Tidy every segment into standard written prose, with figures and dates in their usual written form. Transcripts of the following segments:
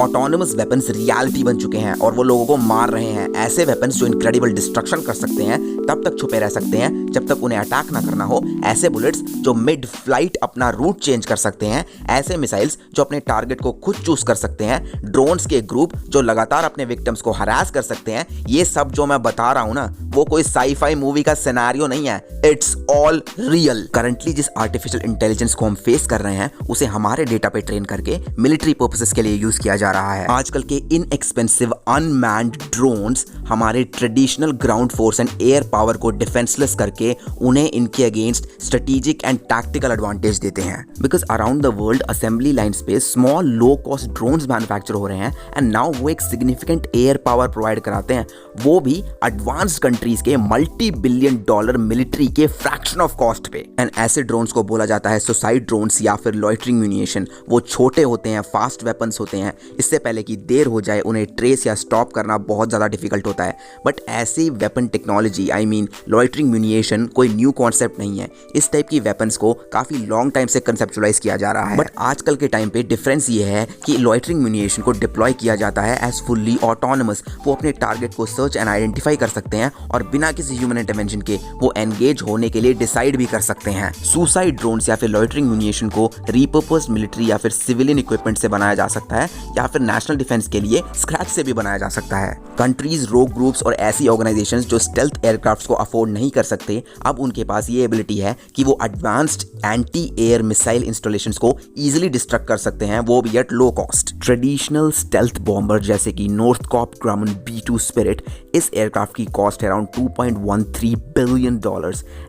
Autonomous weapons reality बन चुके हैं और वो लोगों को मार रहे हैं। ऐसे वेपन्स जो इनक्रेडिबल डिस्ट्रक्शन कर सकते हैं तब तक छुपे रह सकते हैं जब तक उन्हें अटैक ना करना हो। ऐसे बुलेट्स जो मिड फ्लाइट अपना रूट चेंज कर सकते हैं। ऐसे मिसाइल्स जो अपने टारगेट को खुद चूज कर सकते हैं। ड्रोन्स के ग्रुप जो लगातार अपने विक्टिम्स को हरास कर सकते हैं। ये सब जो मैं बता रहा हूं ना, वो कोई साई-फाई मूवी का सिनेरियो नहीं है, इट्स ऑल रियल। करंटली जिस आर्टिफिशियल इंटेलिजेंस को हम फेस कर रहे हैं उसे हमारे डेटा पे ट्रेन करके मिलिट्री पर्पसेस के लिए यूज किया जा रहा है। आजकल के इनएक्सपेंसिव अनमैन्ड ड्रोन्स हमारे traditional ground force and air power को डिफेंसलेस करके उन्हें इनके against strategic and tactical advantage देते हैं। Because around the world assembly lines पे small low cost drones manufacture हो रहे हैं एंड नाउ वो एक सिग्निफिकेंट एयर पावर प्रोवाइड कराते हैं, वो भी एडवांस्ड कंट्रीज के $multi-billion मिलिट्री के फ्रैक्शन ऑफ कॉस्ट पे। एंड ऐसे ड्रोन्स को बोला जाता है सुसाइड ड्रोन्स या फिर लॉइटरिंग म्यूनिशन। वो छोटे होते हैं, फास्ट वेपन्स होते हैं, इससे पहले कि देर हो जाए उन्हें ट्रेस या स्टॉप करना बहुत ज़्यादा डिफिकल्ट होता है। बट ऐसी weapon technology I mean loitering munition कोई न्यू कॉन्सेप्ट नहीं है। इस टाइप की वेपन्स को काफ़ी लॉन्ग टाइम से कंसेप्चुलाइज किया जा रहा है। बट आजकल के टाइम पे डिफरेंस ये है कि लॉइटरिंग म्यूनिशन को डिप्लॉय किया जाता है एज फुल्ली ऑटोनमस। वो अपने टारगेट को सर्च एंड आइडेंटिफाई कर सकते हैं और बिना किसी ह्यूमन इंटरवेंशन के वो एंगेज होने के लिए डिसाइड भी कर सकते हैं। सुसाइड ड्रोन्स या फिर लॉइटरिंग म्यूनिशन को रीपर्पस्ड मिलिट्री या फिर सिविलियन इक्विपमेंट से बनाया जा सकता है या फिर नेशनल डिफेंस के लिए स्क्रैच से भी बनाया जा सकता है। कंट्रीज, रोग ग्रुप्स और ऐसी ऑर्गेनाइजेशंस जो स्टेल्थ एयरक्राफ्ट्स को अफोर्ड नहीं कर सकते, अब उनके पास ये एबिलिटी है कि वो advanced anti air missile installations को इजीली डिस्ट्रक्ट कर सकते हैं, वो भी at low cost. Traditional stealth bomber जैसे कि नॉर्थक्रॉप ग्रामन B-2 स्पिरिट, इस एयरक्राफ्ट की कॉस्ट है अराउंड $2.13 बिलियन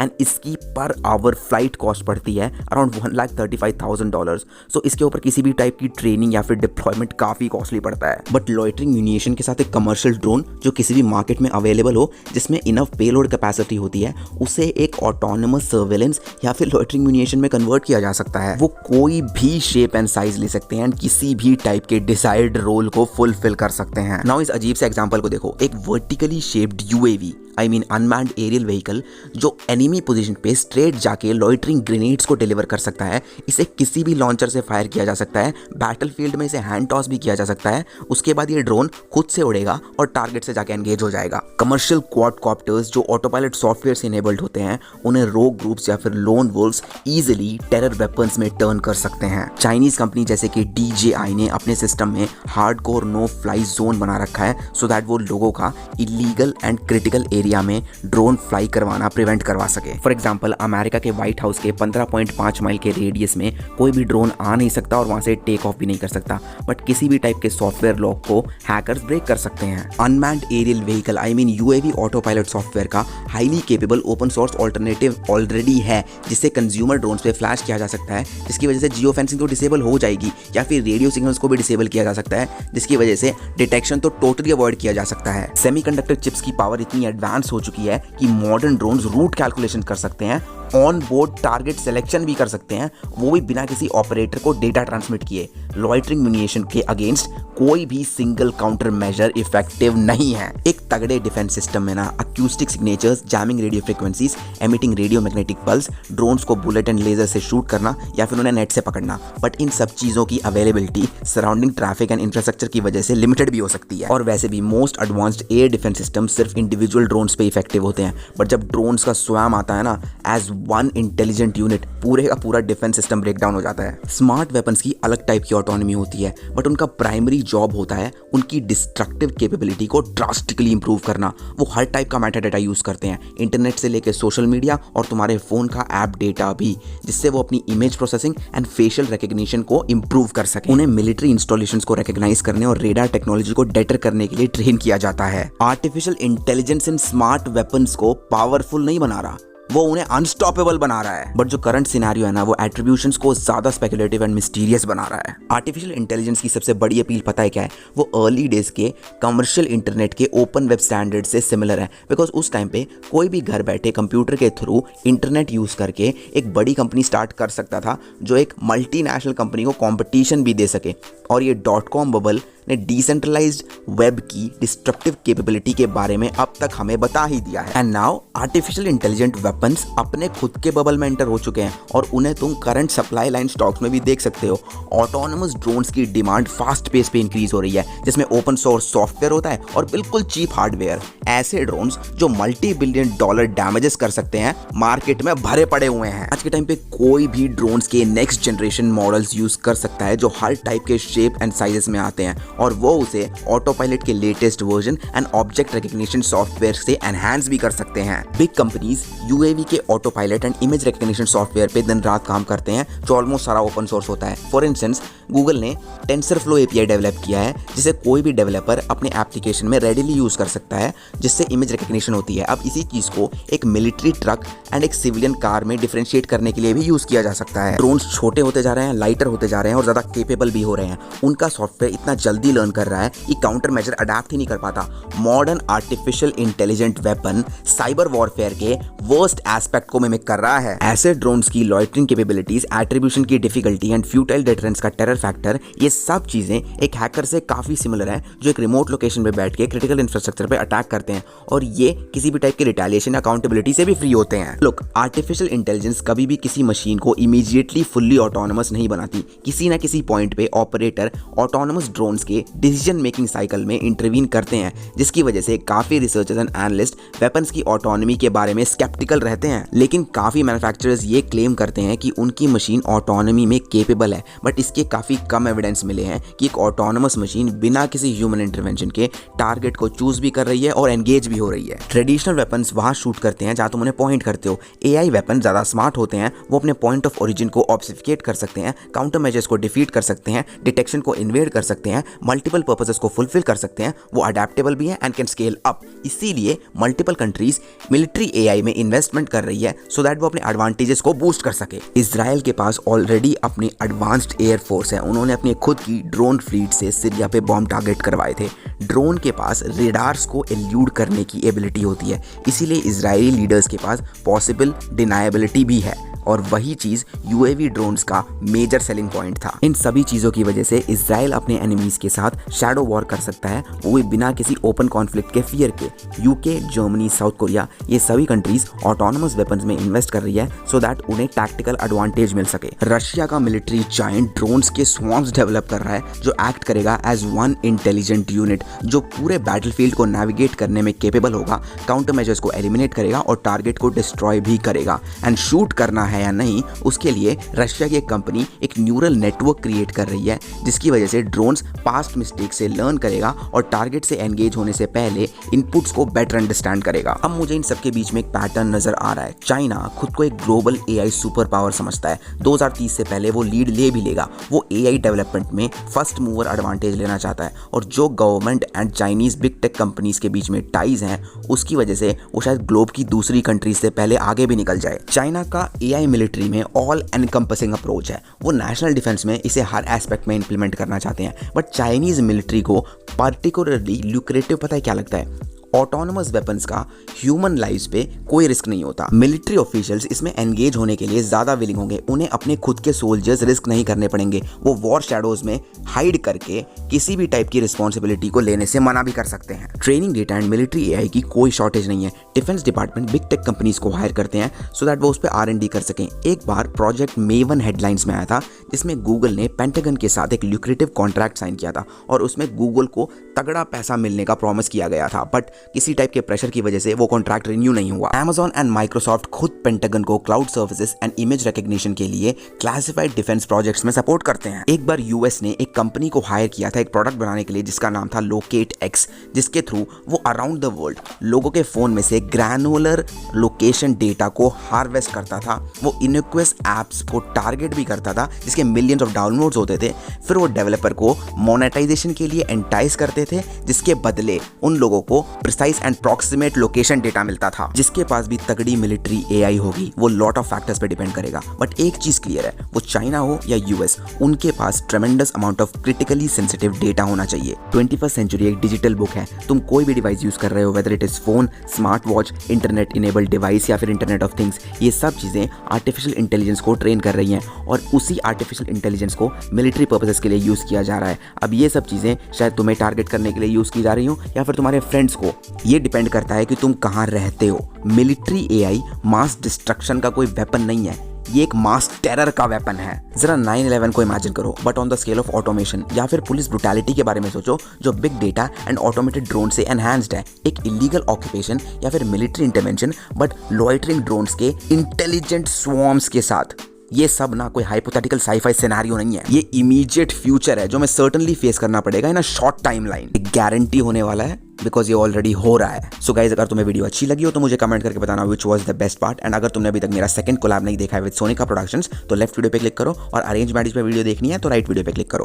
एंड इसकी पर आवर फ्लाइट कॉस्ट पड़ती है अराउंड $135,000। सो इसके ऊपर किसी भी टाइप की ट्रेनिंग या फिर डिप्लॉयमेंट काफ़ी कॉस्टली पड़ता है। बट लॉइटरिंग म्यूनिशन के साथ एक कमर्शियल ड्रोन जो किसी भी मार्केट में अवेलेबल हो, जिसमें इनफ पेलोड कैपेसिटी होती है, उसे एक ऑटोनमस सर्वेलेंस या फिर लॉइटरिंग म्यूनिशन में कन्वर्ट किया जा सकता है। वो कोई भी शेप एंड साइज ले सकते हैं एंड किसी भी टाइप के डिसाइड रोल को फुलफिल कर सकते हैं। नाउ इस अजीब से एग्जांपल को देखो, एक vertically shaped UAV I mean unmanned aerial vehicle जो एनिमी पोजीशन पे स्ट्रेट जाके लॉइटरिंग ग्रेनेड्स को डिलीवर कर सकता है। इसे किसी भी लॉन्चर से फायर किया जा सकता है, बैटलफील्ड में इसे हैंड टॉस भी किया जा सकता है। उसके बाद ये ड्रोन खुद से उड़ेगा और टारगेट से जाके एंगेज हो जाएगा। कमर्शियल क्वाडकॉप्टर्स जो ऑटोपायलट सॉफ्टवेयर से इनेबल्ड होते हैं, उन्हें रोग ग्रुप्स या फिर loan Wolves easily terror weapons में टर्न कर सकते हैं। चाइनीज कंपनी जैसे कि DJI ने अपने सिस्टम में हार्डकोर नो फ्लाई जोन बना रखा है सो दैट वो लोगों का इलीगल एंड क्रिटिकल एरिया में ड्रोन फ्लाई करवाना प्रिवेंट करवा सके। फॉर एग्जांपल अमेरिका के व्हाइट हाउस के 15.5 माइल के रेडियस में कोई भी ड्रोन आ नहीं सकता और वहां से टेक ऑफ भी नहीं कर सकता, बट किसी भी टाइप के सॉफ्टवेयर लॉक को हैकर्स ब्रेक कर सकते हैं। Unmanned aerial vehicle I mean UAV auto pilot software का highly capable open source alternative already है, जिससे कंज्यूमर ड्रोन्स पे फ्लैश किया जा सकता है, जिसकी वजह से जियो फेंसिंग तो डिसेबल हो जाएगी, या फिर रेडियो सिग्नल्स को भी डिसेबल किया जा सकता है, जिसकी वजह से डिटेक्शन तो टोटली अवॉइड किया जा सकता है। सेमीकंडक्टर चिप्स की पावर इतनी एडवांस हो चुकी है कि मॉडर्न ड्रोन्स रूट कैलकुलेशन कर सकते हैं, ऑन बोर्ड टारगेट सिलेक्शन भी कर सकते हैं, वो भी बिना किसी ऑपरेटर को डेटा ट्रांसमिट किए। लॉइटरिंग म्यूनिशन के अगेंस्ट कोई भी सिंगल काउंटर मेजर इफेक्टिव नहीं है। एक तगड़े डिफेंस सिस्टम में ना acoustic signatures, jamming radio frequencies, emitting radio magnetic pulse, drones को बुलेट एंड लेजर से शूट करना या फिर उन्हें नेट से पकड़ना, बट इन सब चीजों की availability surrounding traffic and infrastructure की वजह से लिमिटेड भी हो सकती है। और वैसे भी most advanced air defence system सिर्फ इंडिविजुअल ड्रोन्स पे इफेक्टिव होते हैं, बट जब ड्रोन्स का स्वैम आता है ना एज वन इंटेलिजेंट यूनिट, पूरे का पूरा डिफेंस सिस्टम ब्रेकडाउन हो जाता है। स्मार्ट वेपन्स की अलग टाइप की ऑटोनॉमी होती है, बट उनका प्राइमरी जॉब होता है उनकी डिस्ट्रक्टिव कैपेबिलिटी को ड्रास्टिकली इंप्रूव करना। वो हर टाइप का मेटा डेटा यूज करते हैं, इंटरनेट से लेकर सोशल मीडिया और तुम्हारे फोन का ऐप डेटा भी, जिससे वो अपनी image processing and facial recognition को इंप्रूव कर सके। उन्हें मिलिट्री इंस्टॉलेशंस को रिकॉग्नाइज करने और रेडार टेक्नोलॉजी को डेटर करने के लिए ट्रेन किया जाता है। आर्टिफिशियल इंटेलिजेंस इन स्मार्ट वेपन्स को पावरफुल नहीं बना रहा, वो उन्हें अनस्टॉपेबल बना रहा है। बट जो करंट सिनेरियो है ना, वो एट्रीब्यूशंस को ज्यादा स्पेकुलेटिव एंड मिस्टीरियस बना रहा है। आर्टिफिशियल इंटेलिजेंस की सबसे बड़ी अपील पता है क्या है? वो अर्ली डेज के कमर्शियल इंटरनेट के ओपन वेब स्टैंडर्ड से सिमिलर है। बिकॉज उस टाइम पे कोई भी घर बैठे कंप्यूटर के थ्रू इंटरनेट यूज करके एक बड़ी कंपनी स्टार्ट कर सकता था जो एक मल्टीनेशनल कंपनी को कॉम्पिटिशन भी दे सके। और ये .com बबल ने डिसेंट्रलाइज्ड वेब की डिस्ट्रक्टिव कैपेबिलिटी के बारे में अब तक हमें बता ही दिया है। And now artificial intelligent weapons अपने खुद के बबल में एंटर हो चुके हैं और उन्हें तुम करंट सप्लाई लाइन स्टॉक्स में भी देख सकते हो। ऑटोनोमस ड्रोन्स की डिमांड फास्ट पेस पे इंक्रीज हो रही है, जिसमें ओपन सोर्स सॉफ्टवेयर होता है और बिल्कुल चीप हार्डवेयर। ऐसे ड्रोन्स जो मल्टी बिलियन डॉलर डैमेजेस कर सकते हैं मार्केट में भरे पड़े हुए हैं। आज के टाइम पे कोई भी ड्रोन्स के नेक्स्ट जनरेशन मॉडल्स यूज कर सकता है जो हर टाइप के शेप एंड साइजेस में आते हैं और वो उसे ऑटो पायलट के latest version and object recognition software से एनहांस भी कर सकते हैं। बिग कंपनीज यूएवी के auto pilot and image recognition software पे दिन रात काम करते हैं जो ऑलमोस्ट सारा ओपन सोर्स होता है। फॉर इंस्टेंस गूगल ने टेंसरफ्लो एपीआई डेवलप किया है जिसे कोई भी डेवलपर अपने एप्लीकेशन में रेडिली यूज कर सकता है, जिससे इमेज रिकग्निशन होती है। अब इसी चीज को एक मिलिट्री ट्रक एंड एक सिविलियन कार में डिफरेंशिएट करने के लिए भी यूज किया जा सकता है। ड्रोन्स छोटे होते जा रहे हैं, लाइटर होते जा रहे हैं और ज्यादा केपेबल भी हो रहे हैं। उनका सॉफ्टवेयर इतना जल्दी लर्न कर रहा है कि काउंटर मेजर अडैप्ट ही नहीं कर पाता। Modern artificial intelligent weapon cyber warfare के वर्स्ट एस्पेक्ट को मिमिक कर रहा है। ऐसे ड्रोन्स की लॉइटरिंग कैपेबिलिटीज, एट्रीब्यूशन की डिफिकल्टी एंड फ्यूटाइल डिटरेंस का टेरर फैक्टर, ये सब चीजें एक हैकर से काफी सिमिलर है जो एक रिमोट लोकेशन पे बैठ के क्रिटिकल इंफ्रास्ट्रक्चर पे अटैक करते हैं और ये किसी भी टाइप के रिटेलिएशन अकाउंटेबिलिटी से भी फ्री होते हैं। लुक, आर्टिफिशियल इंटेलिजेंस कभी भी किसी मशीन को इमीडिएटली फुल्ली ऑटोनोमस नहीं बनाती। किसी ना किसी पॉइंट पे ऑपरेटर ऑटोनोमस ड्रोन्स के डिसीजन मेकिंग साइकिल में इंटरवीन करते हैं, जिसकी वजह से काफी रिसर्चर्स एंड एनालिस्ट वेपन्स की ऑटोनॉमी के बारे में स्केप्टिकल रहते हैं। लेकिन काफी मैन्युफैक्चरर्स ये क्लेम करते हैं कि उनकी मशीन ऑटोनॉमी में केपेबल है, बट इसके काफी कम एविडेंस मिले हैं कि एक ऑटोनोमस मशीन बिना किसी ह्यूमन इंटरवेंशन के टारगेट को चूज भी कर रही है और एंगेज भी हो रही है। ट्रेडिशनल वेपन्स वहां शूट करते हैं जहां तुम उन्हें पॉइंट करते हो। एआई वेपन ज्यादा स्मार्ट होते हैं, वो अपने पॉइंट ऑफ ओरिजिन को ऑब्सिफिकेट कर सकते हैं, काउंटर मेजर्स को डिफीट कर सकते हैं, डिटेक्शन को इन्वेड कर सकते हैं, मल्टीपल पर्पसेस को फुलफिल कर सकते हैं, वो अडेप्टेबल भी है एंड कैन स्केल अप। इसीलिए मल्टीपल कंट्रीज मिलिट्री एआई में इन्वेस्टमेंट कर रही है सो दैट वो अपने एडवांटेजेस को बूस्ट कर सके। इजराइल के पास ऑलरेडी अपनी एडवांस्ड एयर फोर्स है। उन्होंने अपनी खुद की ड्रोन फ्लीट से सीरिया पे बॉम्ब टारगेट करवाए थे। ड्रोन के पास रेडार्स को एल्यूड करने की एबिलिटी होती है, इसीलिए इजरायली लीडर्स के पास पॉसिबल डिनायबिलिटी भी है और वही चीज यूएवी ड्रोन्स का मेजर सेलिंग पॉइंट था। इन सभी चीजों की वजह से इजराइल अपने एनिमीज के साथ शैडो वॉर कर सकता है, वो भी बिना किसी ओपन कॉन्फ्लिक्ट के फियर के। यूके, जर्मनी, साउथ कोरिया, ये सभी कंट्रीज ऑटोनोमस वेपन्स में इन्वेस्ट कर रही है सो दैट उन्हें टैक्टिकल एडवांटेज मिल सके। रशिया का मिलिट्री जायंट ड्रोन्स के स्वॉर्म्स डेवलप कर रहा है जो एक्ट करेगा एज वन इंटेलिजेंट यूनिट, जो पूरे बैटलफील्ड को नेविगेट करने में केपेबल होगा, काउंटर मेजर्स को एलिमिनेट करेगा और टारगेट को डिस्ट्रॉय भी करेगा। एंड शूट करना है या नहीं, उसके लिए रशिया की एक कंपनी एक न्यूरल नेटवर्क क्रिएट कर रही है, जिसकी वजह से ड्रोन्स पास्ट मिस्टेक से लर्न करेगा और टारगेट से एंगेज होने से पहले इनपुट्स को बेटर अंडरस्टैंड करेगा। अब मुझे इन सबके बीच में एक पैटर्न नजर आ रहा है। चाइना खुद को एक ग्लोबल एआई सुपर पावर समझता है। 2030 से पहले वो लीड ले भी लेगा। वो एआई डेवलपमेंट में फर्स्ट मूवर एडवांटेज लेना चाहता है और जो government and Chinese big tech companies के बीच में टाइज हैं, उसकी वजह से वो शायद ग्लोब की दूसरी कंट्रीज से पहले आगे भी निकल जाए। चाइना का एआई मिलिट्री में ऑल एनकम्पसिंग अप्रोच है। वो नेशनल डिफेंस में इसे हर एस्पेक्ट में इंप्लीमेंट करना चाहते हैं, बट चाइनीज मिलिट्री को पार्टिकुलरली ल्यूक्रेटिव पता है क्या लगता है? ऑटोनोमस वेपन्स का ह्यूमन लाइव्स पे कोई रिस्क नहीं होता। मिलिट्री ऑफिशियल्स इसमें एंगेज होने के लिए ज्यादा विलिंग होंगे। उन्हें अपने खुद के सोल्जर्स रिस्क नहीं करने पड़ेंगे। वो वॉर शैडोज में हाइड करके किसी भी टाइप की रिस्पॉन्सिबिलिटी को लेने से मना भी कर सकते हैं। Training data and military AI की कोई शॉर्टेज नहीं है। Defence department big tech companies को हायर करते हैं सो दैट वो उस पर R&D कर सकें। एक बार प्रोजेक्ट मेवन हेडलाइंस में आया था, जिसमें गूगल ने पेंटागन के साथ एक ल्यूक्रेटिव कॉन्ट्रैक्ट साइन किया था और उसमें गूगल को तगड़ा पैसा मिलने का प्रॉमिस किया गया था, बट किसी टाइप के प्रेशर की वजह से वो कॉन्ट्रैक्ट रिन्यू नहीं हुआ। Amazon एंड माइक्रोसॉफ्ट खुद पेंटागन को cloud services and image recognition के लिए क्लासिफाइड डिफेंस प्रोजेक्ट्स में सपोर्ट करते हैं। एक बार यूएस ने एक कंपनी को हायर किया था एक प्रोडक्ट बनाने के लिए जिसका नाम था लोकेट एक्स, जिसके थ्रू वो अराउंड द वर्ल्ड लोगों के फोन में से ग्रैनुलर लोकेशन डेटा को हार्वेस्ट करता था। वो इनक्वेस एप्स को टारगेट भी करता था जिसके मिलियंस ऑफ डाउनलोड्स होते थे। फिर वो डेवलपर को मोनेटाइजेशन के लिए एंटाइज करते थे, जिसके बदले उन लोगों को precise and proximate location data मिलता था। जिसके पास भी तगड़ी मिलिट्री एआई होगी वो लॉट ऑफ फैक्टर्स पे डिपेंड करेगा, बट एक चीज क्लियर है, वो चाइना हो या यूएस, उनके पास tremendous amount of critically sensitive data होना चाहिए। 21st सेंचुरी एक डिजिटल बुक है। तुम कोई भी डिवाइस यूज कर रहे हो, whether it is phone, smart watch, internet enabled device या फिर इंटरनेट ऑफ थिंग्स, ये सब चीजें आर्टिफिशियल इंटेलिजेंस को ट्रेन कर रही हैं और उसी आर्टिफिशियल इंटेलिजेंस को मिलिट्री पर्पसेस के लिए यूज किया जा रहा है। अब ये सब चीजें शायद तुम्हें टारगेट करने के लिए यूज़ की जा रही हो या फिर तुम्हारे फ्रेंड्स को, ये डिपेंड करता है कि तुम कहाँ रहते हो। मिलिट्री एआई मास डिस्ट्रक्शन का कोई वेपन नहीं है, ये एक मास टेरर का वेपन है। जरा 9/11 को इमेजिन करो but on the scale of automation, या फिर पुलिस ब्रुटैलिटी के बारे में सोचो जो big data and automated drone से एनहांस्ड है। एक इलीगल ऑक्यूपेशन या फिर military intervention but loitering drones के इंटेलिजेंट स्वॉर्म्स के साथ। ये सब ना कोई हाइपोथेटिकल साइफाई सिनेरियो नहीं है, ये इमीडिएट फ्यूचर है जो मैं सर्टेनली फेस करना पड़ेगा इन अ शॉर्ट टाइमलाइन। गारंटी होने वाला है बिकॉज ये ऑलरेडी हो रहा है। सो गाइज, अगर तुम्हें वीडियो अच्छी लगी हो तो मुझे कमेंट करके बताना which was the best part. And अगर तुमने अभी तक मेरा सेकंड कोलैब नहीं देखा है विद सोनिका प्रोडक्शंस तो लेफ्ट वीडियो पे क्लिक करो, और अरेंज मैरिज पे वीडियो देखनी है तो राइट वीडियो पे क्लिक करो।